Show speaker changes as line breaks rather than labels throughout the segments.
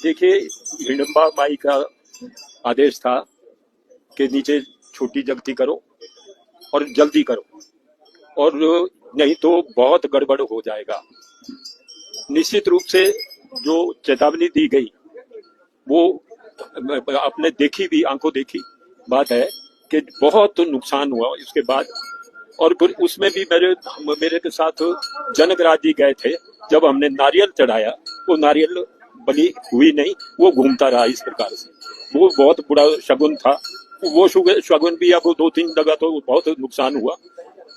देखिए, हिडम्बा माई का आदेश था कि नीचे छोटी जगती करो और जल्दी करो, और नहीं तो बहुत गड़बड़ हो जाएगा। निश्चित रूप से जो चेतावनी दी गई वो आपने देखी भी, आंखों देखी बात है कि बहुत नुकसान हुआ इसके बाद। और फिर उसमें भी मेरे के साथ जनकराज जी गए थे। जब हमने नारियल चढ़ाया, वो नारियल बलि हुई नहीं, वो घूमता रहा इस प्रकार से। वो बहुत बुरा शगुन था। वो शगुन भी अब 2-3 जगह तो बहुत नुकसान हुआ।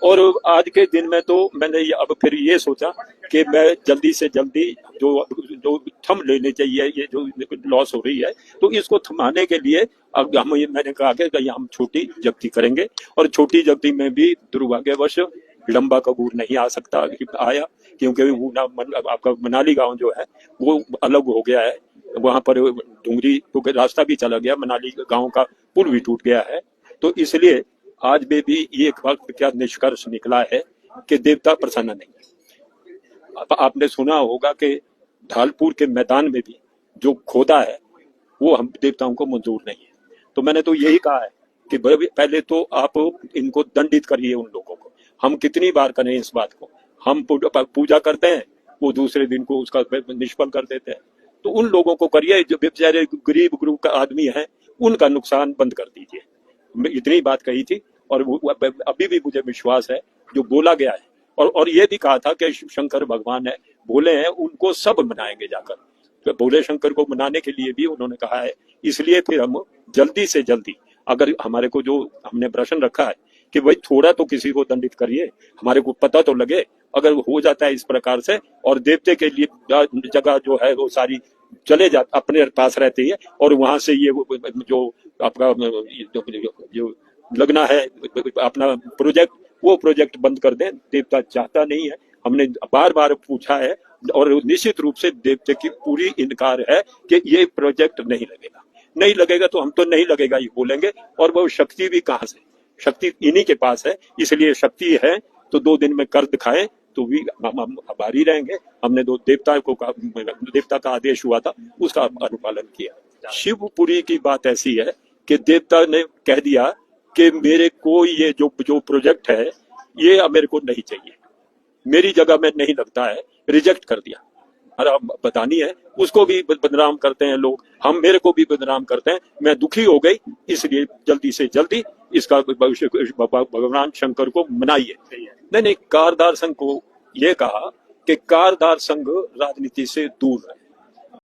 और आज के दिन में तो मैंने अब फिर ये सोचा कि मैं जल्दी से जल्दी जो जो थम लेने चाहिए, ये जो लॉस हो रही है, तो इसको थमाने के लिए अब मैंने कहा कि हम छोटी जब्ती करेंगे। और छोटी जब्ती में भी दुर्भाग्यवश लंबा कबूर नहीं आ सकता आया, क्योंकि वो आपका मनाली गांव जो है वो अलग हो गया है। वहां पर डूंगरी रास्ता भी चला गया, मनाली गांव का पुल भी टूट गया है। तो इसलिए आज में भी ये एक क्या निष्कर्ष निकला है कि देवता प्रसन्न नहीं है। आपने सुना होगा कि ढालपुर के मैदान में भी जो खोदा है वो हम देवताओं को मंजूर नहीं है। तो मैंने तो यही कहा है कि पहले तो आप इनको दंडित करिए उन लोगों को। हम कितनी बार करें इस बात को? हम पूजा करते हैं, वो दूसरे दिन को उसका निष्फल कर देते हैं। तो उन लोगों को करिए जो बेचारे गरीब ग्रुप का आदमी है, उनका नुकसान बंद कर दीजिए। इतनी बात कही थी। और अभी भी मुझे विश्वास है जो बोला गया है। और ये भी कहा था कि शंकर भगवान है, भोले हैं, उनको सब मनाएंगे जाकर। तो भोले शंकर को मनाने के लिए भी उन्होंने कहा है। इसलिए फिर हम जल्दी से जल्दी, अगर हमारे को जो हमने प्रश्न रखा है कि भाई थोड़ा तो किसी को दंडित करिए, हमारे को पता तो लगे। अगर हो जाता है इस प्रकार से, और देवते के लिए जगह जो है वो सारी चले जा अपने पास रहती है, और वहां से ये जो आपका जो लगना है अपना प्रोजेक्ट, वो प्रोजेक्ट बंद कर दें। देवता चाहता नहीं है। हमने बार बार पूछा है और निश्चित रूप से देवते की पूरी इनकार है कि ये प्रोजेक्ट नहीं लगेगा। नहीं लगेगा तो हम तो नहीं लगेगा ही बोलेंगे। और वो शक्ति भी कहां से? शक्ति इन्हीं के पास है। इसलिए शक्ति है तो 2 दिन में कर दिखाएं तो भी हम आभारी रहेंगे। हमने देवता का आदेश हुआ था, उसका अनुपालन किया। शिवपुरी की बात ऐसी है कि देवता ने कह दिया कि मेरे को ये जो प्रोजेक्ट है ये अब मेरे को नहीं चाहिए, मेरी जगह में नहीं लगता है, रिजेक्ट कर दिया। अरे बतानी है, उसको भी बदनाम करते हैं लोग, हम मेरे को भी बदनाम करते हैं। मैं दुखी हो गई, इसलिए जल्दी से जल्दी इसका भगवान शंकर को मनाइए। नहीं, कारदार संघ को ये कहा कि कारदार संघ राजनीति से दूर रहे।